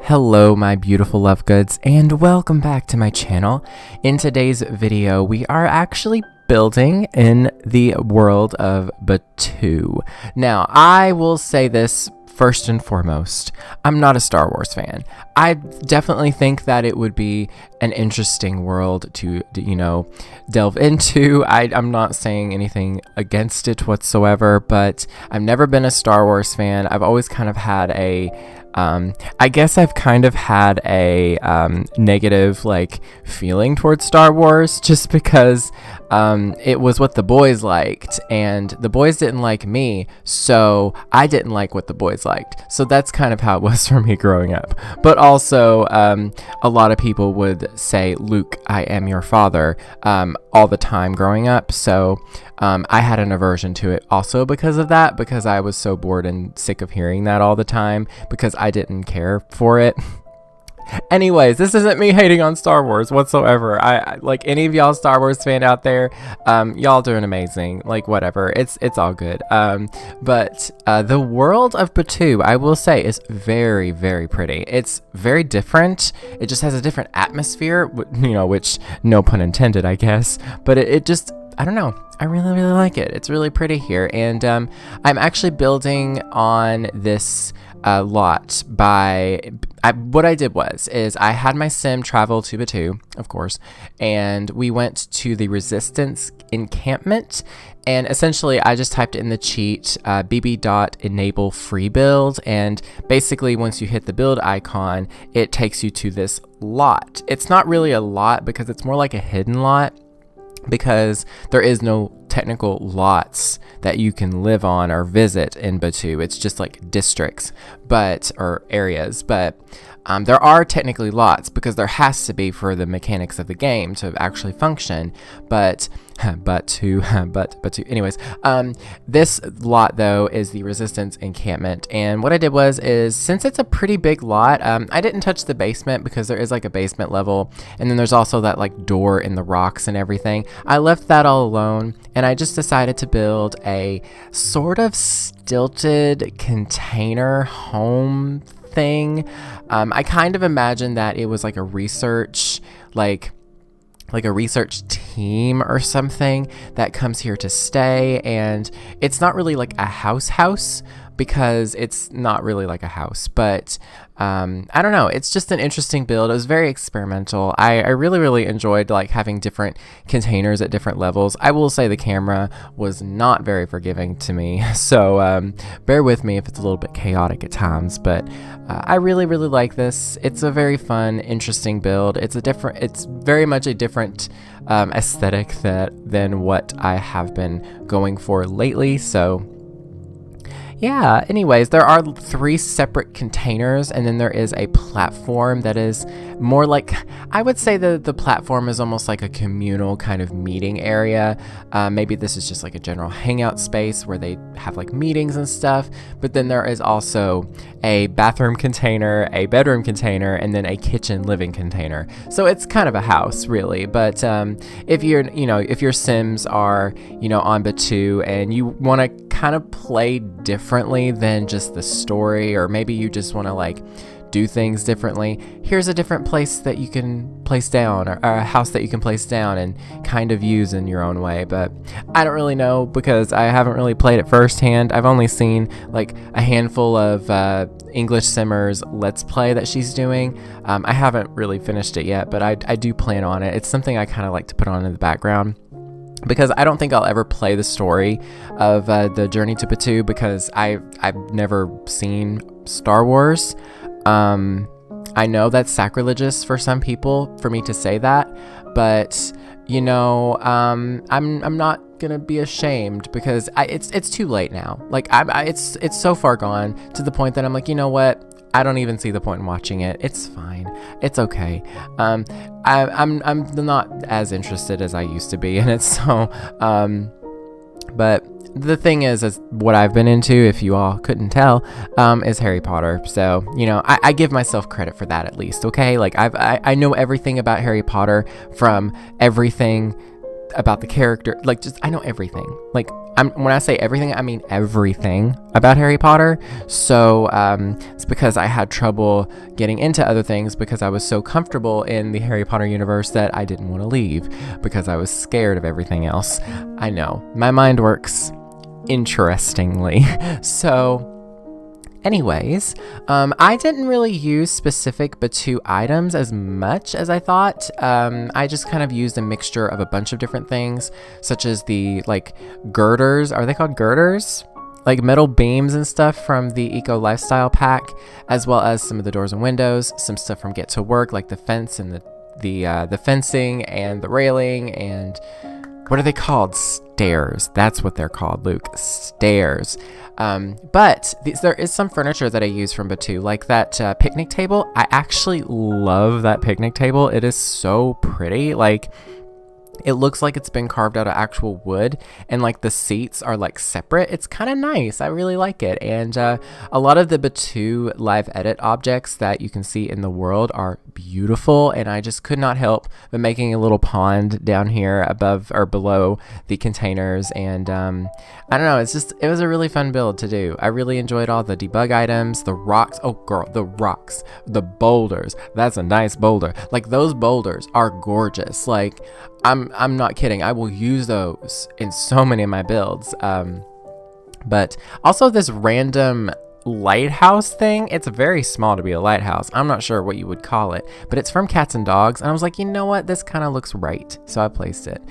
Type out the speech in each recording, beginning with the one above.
Hello my beautiful love goods, and welcome back to my channel. In today's video we are actually building in the world of Batuu. Now I will say this first and foremost, I'm not a Star Wars fan. I definitely think that it would be an interesting world to delve into. I'm not saying anything against it whatsoever, but I've never been a Star Wars fan. I've always kind of had a negative feeling towards Star Wars, just because it was what the boys liked, and the boys didn't like me, so I didn't like what the boys liked. So that's kind of how it was for me growing up. But also, a lot of people would say, "Luke, I am your father," all the time growing up. So I had an aversion to it also because of that, because I was so bored and sick of hearing that all the time, because I didn't care for it. Anyways, this isn't me hating on Star Wars whatsoever. I like any of y'all Star Wars fan out there, y'all doing amazing. Whatever, it's all good. But the world of Batuu, I will say, is very, very pretty. It's very different. It just has a different atmosphere, which no pun intended, I guess. But it just, I don't know. I really, really like it. It's really pretty here. And I'm actually building on this lot what I did is I had my sim travel to Batuu, of course, and we went to the Resistance encampment, and essentially I just typed in the cheat bb.enable free build, and basically once you hit the build icon, it takes you to this lot. It's not really a lot because it's more like a hidden lot, because there is no technical lots that you can live on or visit in Batuu. It's just like districts, or areas, but there are technically lots, because there has to be for the mechanics of the game to actually function. But anyways, this lot though is the Resistance encampment, and what I did is since it's a pretty big lot, I didn't touch the basement, because there is like a basement level, and then there's also that door in the rocks and everything. I left that all alone, and I just decided to build a sort of stilted container home thing. I kind of imagined that it was like a research a research team or something that comes here to stay, and it's not really like a house, because it's not really like a house, but I don't know, it's just an interesting build. It was very experimental. I really, really enjoyed having different containers at different levels. I will say the camera was not very forgiving to me, so bear with me if it's a little bit chaotic at times, but I really, really like this. It's a very fun, interesting build. It's very much a different aesthetic than what I have been going for lately, so yeah. Anyways, there are 3 separate containers, and then there is a platform that is more like, I would say the platform is almost like a communal kind of meeting area. Maybe this is just like a general hangout space where they have meetings and stuff, but then there is also a bathroom container, a bedroom container, and then a kitchen living container. So it's kind of a house really, but if your Sims are on Batuu and you want to kind of play differently than just the story, or maybe you just want to do things differently, here's a different place that you can place down, or a house that you can place down and kind of use in your own way. But I don't really know, because I haven't really played it firsthand. I've only seen a handful of English Simmers Let's Play that she's doing. I haven't really finished it yet, but I do plan on it. It's something I kind of like to put on in the background, because I don't think I'll ever play the story of the journey to Batuu, because I've never seen Star Wars. I know that's sacrilegious for some people for me to say that, but I'm not gonna be ashamed, because it's too late now. It's so far gone to the point that I'm you know what? I don't even see the point in watching it. It's fine. It's okay. I'm not as interested as I used to be in it. So, but the thing is what I've been into, if you all couldn't tell, is Harry Potter. So, I give myself credit for that at least. Okay. I know everything about Harry Potter, from everything about the character. I know everything. when I say everything, I mean everything about Harry Potter. So it's because I had trouble getting into other things because I was so comfortable in the Harry Potter universe that I didn't want to leave because I was scared of everything else. I know, my mind works interestingly. So anyways, I didn't really use specific Batuu items as much as I thought. I just kind of used a mixture of a bunch of different things, such as the like girders. Are they called girders? Like metal beams and stuff from the Eco Lifestyle pack, as well as some of the doors and windows, some stuff from Get to Work, like the fence and the fencing and the railing, and what are they called? Stairs. That's what they're called, Luke. Stairs. But there is some furniture that I use from Batuu, like that picnic table. I actually love that picnic table. It is so pretty. Like, it looks like it's been carved out of actual wood, and like the seats are like separate. It's kind of nice. I really like it. And a lot of the Batuu live edit objects that you can see in the world are beautiful, and I just could not help but making a little pond down here above or below the containers. And I don't know, it was a really fun build to do. I really enjoyed all the debug items, the rocks. Oh girl, the rocks, the boulders. That's a nice boulder. Like, those boulders are gorgeous. Like, I'm not kidding. I will use those in so many of my builds. But also this random lighthouse thing. It's very small to be a lighthouse. I'm not sure what you would call it, but it's from Cats and Dogs. And I was like, you know what? This kind of looks right. So I placed it.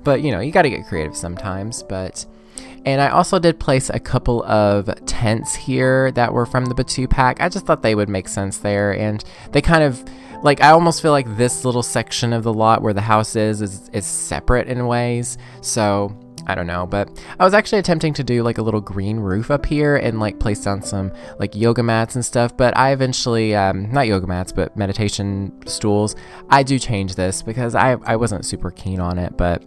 But you know, you got to get creative sometimes. And I also did place a couple of tents here that were from the Batuu pack. I just thought they would make sense there. And they kind of, like, I almost feel like this little section of the lot where the house is separate in ways. So I don't know, but I was actually attempting to do like a little green roof up here and like place down some like yoga mats and stuff. But I eventually, not yoga mats, but meditation stools. I do change this because I wasn't super keen on it, but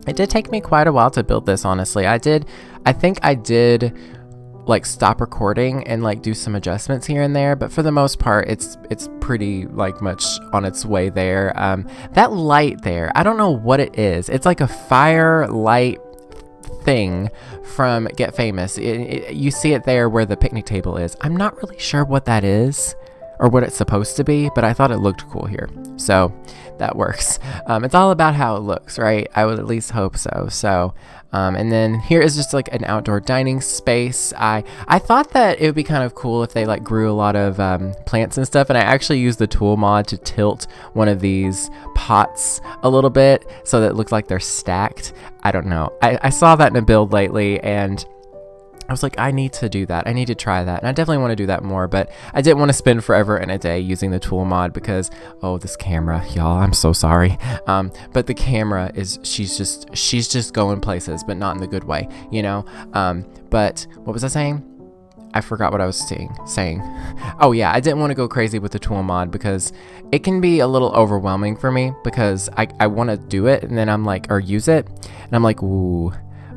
it did take me quite a while to build this, honestly. I think I did like stop recording and like do some adjustments here and there, but for the most part it's pretty like much on its way there. That light there, I don't know what it is. It's like a fire light thing from Get Famous. You see it there where the picnic table is. I'm not really sure what that is or what it's supposed to be, but I thought it looked cool here, so that works. It's all about how it looks, right? I would at least hope so. So and then here is just like an outdoor dining space. I thought that it would be kind of cool if they like grew a lot of plants and stuff, and I actually used the tool mod to tilt one of these pots a little bit so that it looks like they're stacked. I don't know. I saw that in a build lately, and I was like, I need to do that. I need to try that. And I definitely want to do that more, but I didn't want to spend forever and a day using the tool mod because, oh, this camera, y'all, I'm so sorry. But the camera is, she's just going places, but not in the good way, you know? But what was I saying? I forgot what I was saying. Oh yeah, I didn't want to go crazy with the tool mod because it can be a little overwhelming for me because I want to do it and then I'm like, or use it. And I'm like, ooh,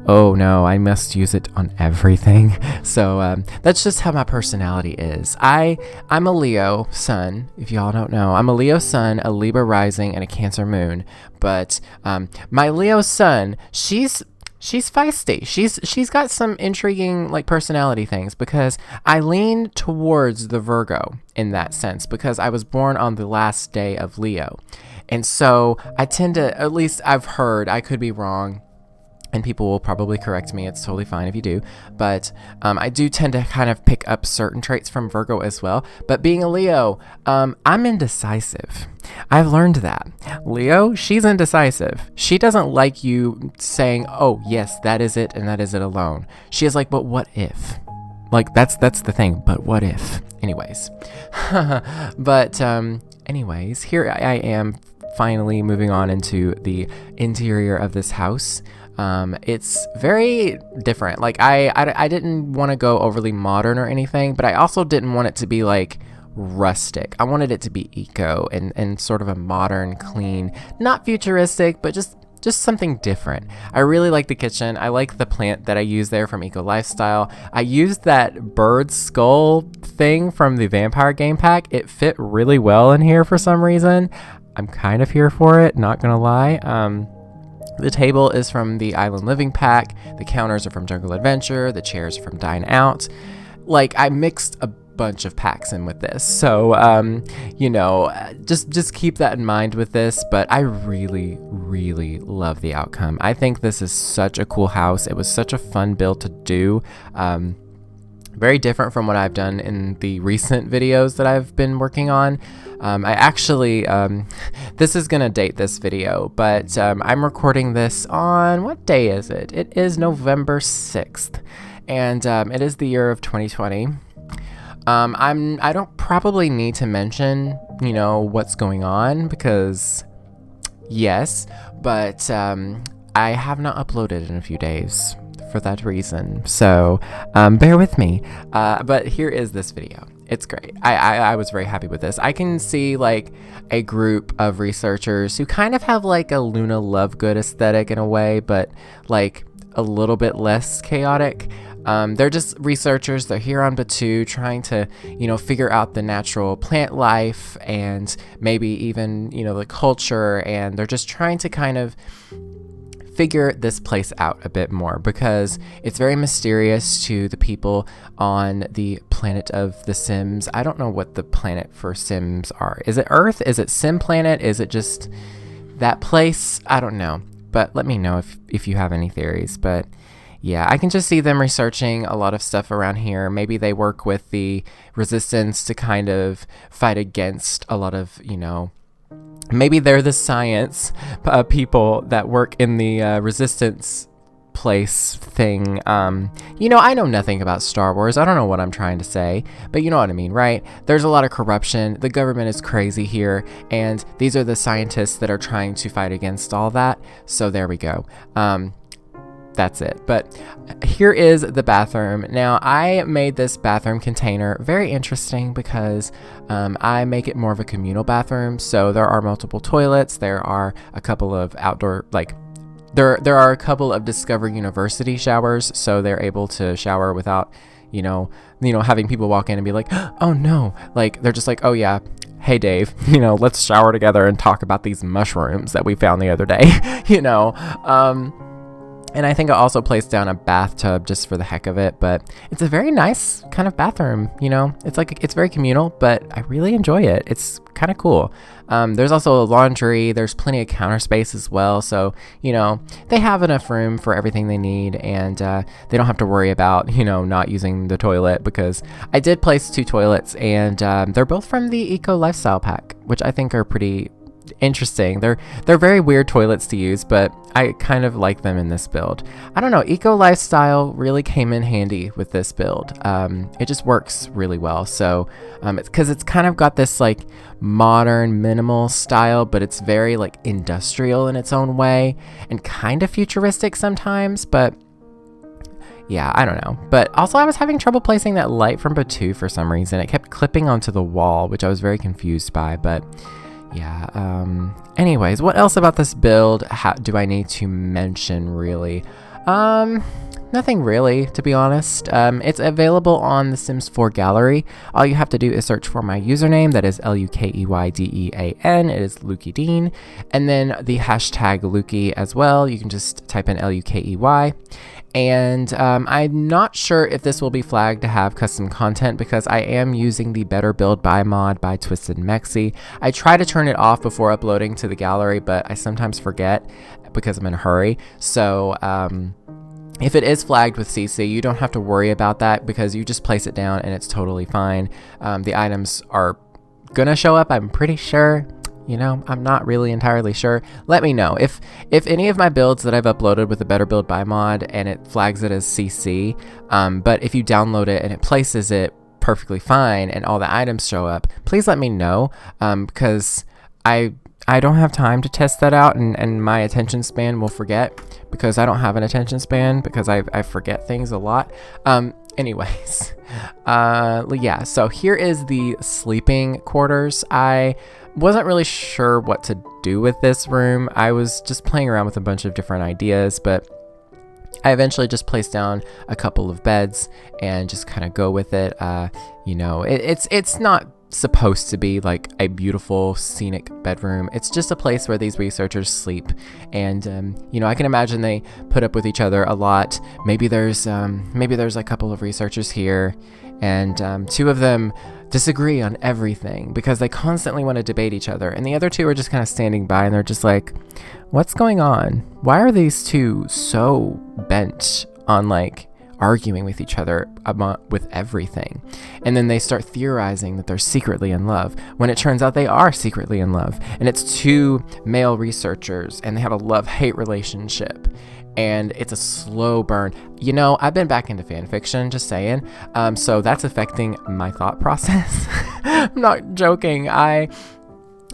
oh no, I must use it on everything. So that's just how my personality is. I'm a Leo sun, if y'all don't know. I'm a Leo sun, a Libra rising, and a Cancer moon. But my Leo sun, she's feisty. She's got some intriguing like personality things because I lean towards the Virgo in that sense because I was born on the last day of Leo. And so I tend to, at least I've heard, I could be wrong, and people will probably correct me. It's totally fine if you do. But I do tend to kind of pick up certain traits from Virgo as well. But being a Leo, I'm indecisive. I've learned that. Leo, she's indecisive. She doesn't like you saying, oh, yes, that is it, and that is it alone. She is like, but what if? Like, that's the thing, but what if? Anyways. But anyways, here I am finally moving on into the interior of this house. It's very different. Like I didn't want to go overly modern or anything, but I also didn't want it to be like rustic. I wanted it to be eco and sort of a modern, clean, not futuristic, but just something different. I really like the kitchen. I like the plant that I used there from Eco Lifestyle. I used that bird skull thing from the Vampire game pack. It fit really well in here for some reason. I'm kind of here for it, not gonna lie. The table is from the Island Living pack, the counters are from Jungle Adventure, the chairs are from Dine Out. Like, I mixed a bunch of packs in with this, so just keep that in mind with this. But I really love the outcome. I think this is such a cool house. It was such a fun build to do. Very different from what I've done in the recent videos that I've been working on. I actually, this is gonna date this video, but I'm recording this on, what day is it? It is November 6th, and it is the year of 2020. I don't probably need to mention, what's going on, because yes, but I have not uploaded in a few days for that reason, so bear with me. But here is this video. It's great. I was very happy with this. I can see like a group of researchers who kind of have like a Luna Lovegood aesthetic in a way, but like a little bit less chaotic. They're just researchers. They're here on Batuu trying to, figure out the natural plant life and maybe even, the culture. And they're just trying to kind of figure this place out a bit more, because it's very mysterious to the people on the planet of the Sims. I don't know what the planet for Sims are. Is it Earth? Is it Sim Planet? Is it just that place? I don't know, but let me know if you have any theories. But yeah, I can just see them researching a lot of stuff around here. Maybe they work with the resistance to kind of fight against a lot of, maybe they're the science people that work in the resistance place thing. I know nothing about Star Wars. I don't know what I'm trying to say, but you know what I mean, right? There's a lot of corruption. The government is crazy here, and these are the scientists that are trying to fight against all that. So there we go. That's it. But here is the bathroom. Now, I made this bathroom container very interesting because I make it more of a communal bathroom. So there are multiple toilets. There are a couple of outdoor, there are a couple of Discover University showers. So they're able to shower without, having people walk in and be like, oh no. Like, they're just like, oh yeah, hey Dave, let's shower together and talk about these mushrooms that we found the other day, And I think I also placed down a bathtub just for the heck of it, but it's a very nice kind of bathroom, it's very communal, but I really enjoy it. It's kind of cool. There's also a laundry, there's plenty of counter space as well, so, they have enough room for everything they need, and they don't have to worry about, not using the toilet, because I did place 2 toilets, and they're both from the Eco Lifestyle pack, which I think are pretty interesting. They're very weird toilets to use, but I kind of like them in this build. I don't know, Eco Lifestyle really came in handy with this build. It just works really well. So it's because it's kind of got this like modern minimal style, but it's very like industrial in its own way and kind of futuristic sometimes. But yeah, I don't know. But also I was having trouble placing that light from Batuu for some reason. It kept clipping onto the wall, which I was very confused by. But yeah, anyways, what else about this build do I need to mention, really? Nothing really, to be honest. It's available on the Sims 4 gallery. All you have to do is search for my username, that is LUKEYDEAN, it is lukeydean, and then the hashtag Lukey as well. You can just type in LUKEY. And I'm not sure if this will be flagged to have custom content because I am using the Better Build By mod by Twisted Mexi. I try to turn it off before uploading to the gallery, but I sometimes forget because I'm in a hurry. So if it is flagged with CC, you don't have to worry about that because you just place it down and it's totally fine. The items are gonna show up, I'm pretty sure. I'm not really entirely sure. Let me know if any of my builds that I've uploaded with the Better Build By mod and it flags it as CC, but if you download it and it places it perfectly fine and all the items show up, please let me know, because I don't have time to test that out, and my attention span will forget because I don't have an attention span because I forget things a lot. Anyways, yeah, so here is the sleeping quarters. I wasn't really sure what to do with this room. I was just playing around with a bunch of different ideas, but I eventually just placed down a couple of beds and just kind of go with it. It's not supposed to be like a beautiful scenic bedroom. It's just a place where these researchers sleep, and I can imagine they put up with each other a lot. Maybe there's a couple of researchers here, and two of them disagree on everything because they constantly want to debate each other, and the other two are just kind of standing by, and they're just like, what's going on? Why are these two so bent on like arguing with each other about with everything? And then they start theorizing that they're secretly in love, when it turns out they are secretly in love, and it's two male researchers, and they have a love-hate relationship, and it's a slow burn. I've been back into fan fiction, just saying, so that's affecting my thought process. I'm not joking. I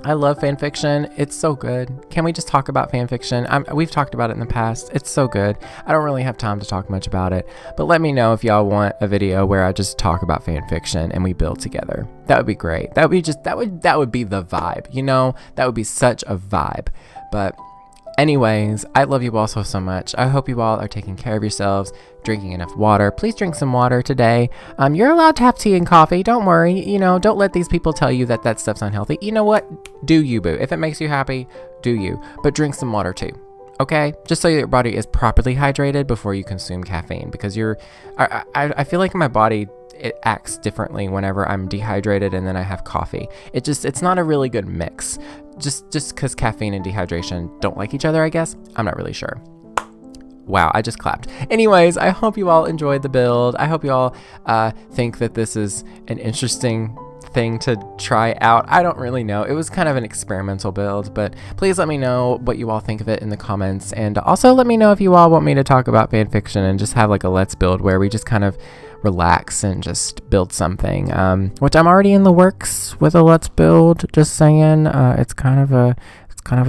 love fan fiction. It's so good. Can we just talk about fan fiction? We've talked about it in the past. It's so good. I don't really have time to talk much about it, but let me know if y'all want a video where I just talk about fan fiction and we build together. That would be great. That would be the vibe. That would be such a vibe. But anyways, I love you all so much. I hope you all are taking care of yourselves, drinking enough water. Please drink some water today. You're allowed to have tea and coffee. Don't worry. Don't let these people tell you that stuff's unhealthy. You know what? Do you, boo. If it makes you happy, do you. But drink some water too. Okay? Just so your body is properly hydrated before you consume caffeine, because I feel like my body, it acts differently whenever I'm dehydrated and then I have coffee. It's not a really good mix. Just because caffeine and dehydration don't like each other, I guess. I'm not really sure. Wow, I just clapped. Anyways, I hope you all enjoyed the build. I hope you all think that this is an interesting thing to try out. I don't really know. It was kind of an experimental build, but please let me know what you all think of it in the comments, and also let me know if you all want me to talk about fan fiction and just have like a let's build where we just kind of relax and just build something, which I'm already in the works with a let's build, just saying. It's kind of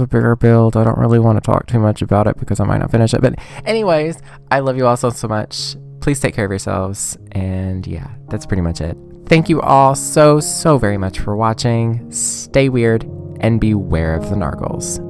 a bigger build. I don't really want to talk too much about it because I might not finish it, but anyways, I love you all so much. Please take care of yourselves, and yeah, that's pretty much it. Thank you all so very much for watching. Stay weird and beware of the nargles.